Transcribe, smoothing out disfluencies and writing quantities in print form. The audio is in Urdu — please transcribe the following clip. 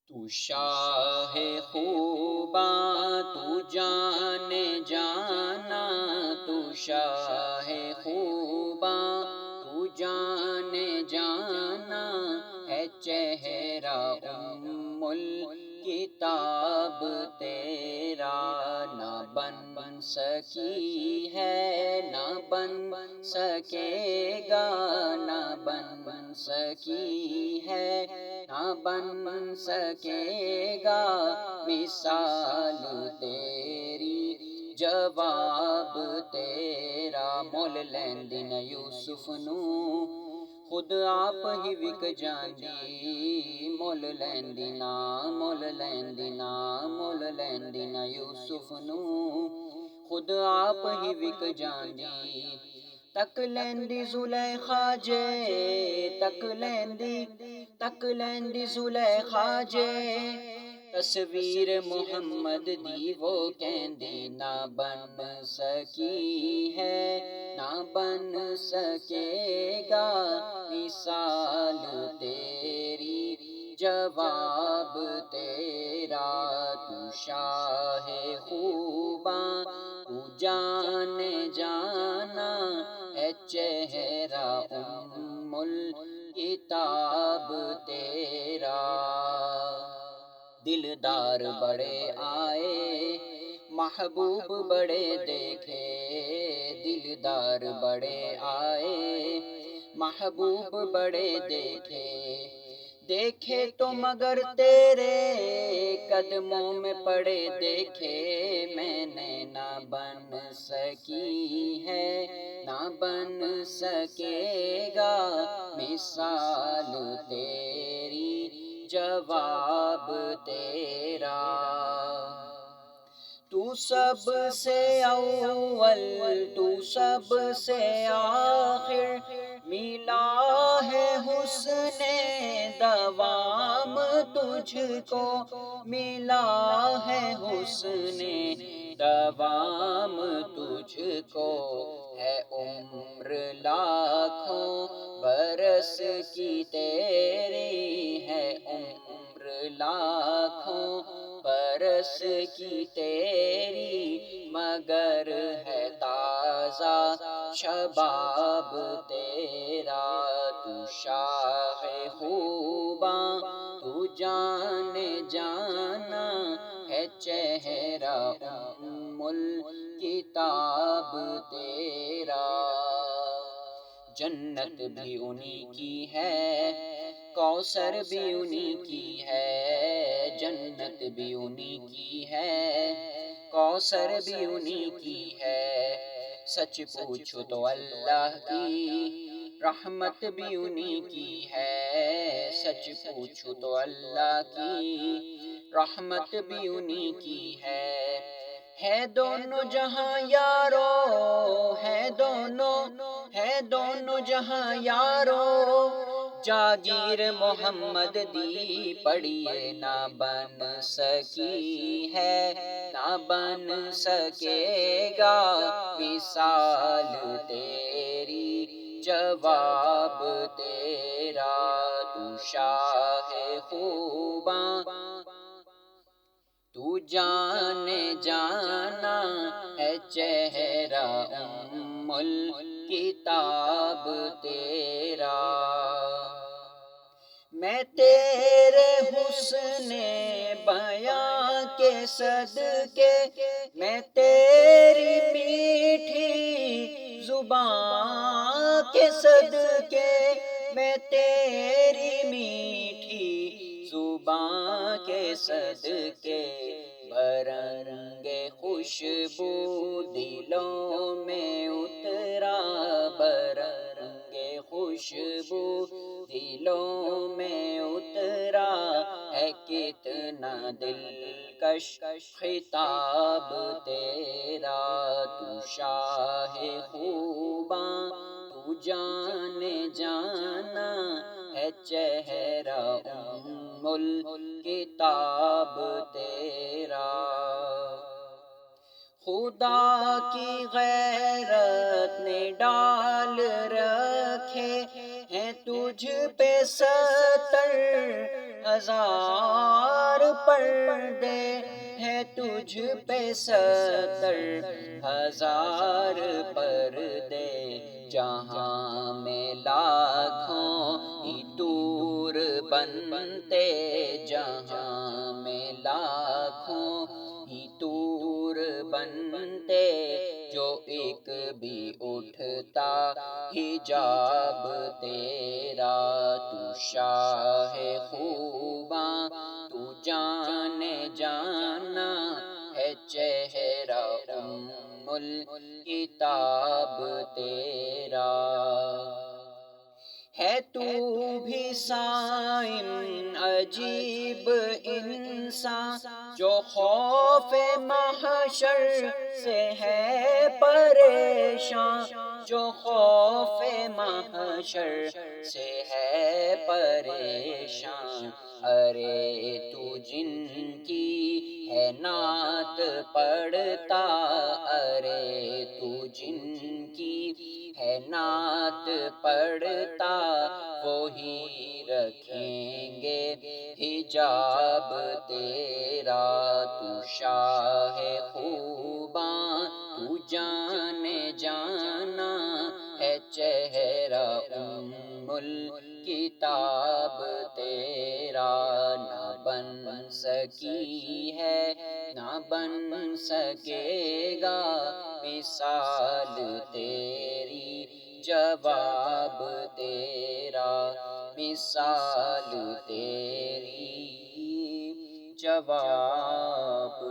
تو شاہ خوباں تو جان جانا، تو شاہ خوباں تو جان جانا، ہے چہرہ ام الکتاب تیرا، نہ بن سکی ہے نہ بن سکے گا، نہ بن سکی ہے نہ بن سکے گا، مثال تیری جواب تیرا۔ مول لیندی نہ یوسف نو خود آپ ہی وک جاندی، مول لیندی نا مول لیندی نا مول لیندی نہ یوسف نو خود آپ ہی وک جاندی، تک لیندی زلیخا جے تک لیندی زلیخا جے، تصویر محمد دی وہ کہندی، نہ بن سکی ہے نہ بن سکے گا، مثال تیری جواب تیرا۔ تو شاہ خوباں تو جان جانا، ہے چہرہ ام الکتاب تیرا۔ دلدار بڑے آئے محبوب بڑے دیکھے، دلدار بڑے آئے محبوب بڑے دیکھے، دیکھے تو مگر تیرے قدموں میں پڑے دیکھے، میں نے نہ بن سکی ہے نہ بن سکے گا، مثال تیری جواب تیرا۔ تو سب سے اول تو سب سے آخر، ملا ہے حسن دوام تجھ کو، ملا ہے حسن دوام تجھ کو، ہے عمر لاکھوں برس کی تیری، ہے عمر لاکھوں برس کی تیری، مگر ہے تازہ شباب تیرا۔ تو شاہ خوباں تو جان جانا، ہے چہرہ ام الکتاب تیرا۔ جنت بھی انہی کی ہے کوثر بھی انہی کی ہے، جنت بھی انہی کی ہے کوثر بھی انہی کی ہے، سچ پوچھو تو اللہ کی رحمت بھی انہی کی ہے، سچ پوچھو تو اللہ کی رحمت بھی انہی کی ہے دونوں جہاں یارو، ہے دونوں جہاں یارو، جاگیر محمد دی پڑھیے، نہ بن سکی ہے نہ بن سکے گا، مثال تیری جواب تیرا۔ تو شاہ خوباں تو جان جانا، ہے چہرہ ام الکتاب تیرا۔ میں تیرے حسن بیاں کے صدقے، میں تیری میٹھی زبان کے صدقے، میں تیری میٹھی زبان کے صدقے، برنگ خوشبو دلوں میں اترا، برنگ خوشبو دلوں میں اترا، ہے کتنا دلکش خطاب تیرا۔ تو شاہ خوباں تو جان جانا، ہے چہرہ ام الکتاب تیرا۔ خدا کی غیرت نے ڈال رکھے ہیں تجھ پہ 70,000 پردے ہے تجھ پہ ستر ہزار پردے، جہاں میں لاکھوں ہی دور بنتے، جہاں میں لاکھوں ہی دور بنتے، جو ایک بھی اٹھتا حجاب تیرا، تو شاہ خوباں تو جان جانا ہے، چہرہ ام الکتاب تیرا ہے، تو بھی صائم عجیب انسان، جو خوف محشر سے ہے پریشان، جو خوف محشر سے ہے پریشان، ارے تو جن کی ہے نعت پڑھتا، ارے تو جن کی ہے نعت پڑھتا، وہی رکھیں گے حجاب تیرا، تو شاہ خوباں تو جان جانا ہے، چہرہ ام الکتاب تیرا، نہ بن سکی ہے نہ بن سکے گا مثال تیری، جواب تیرا مثال تیری، جواب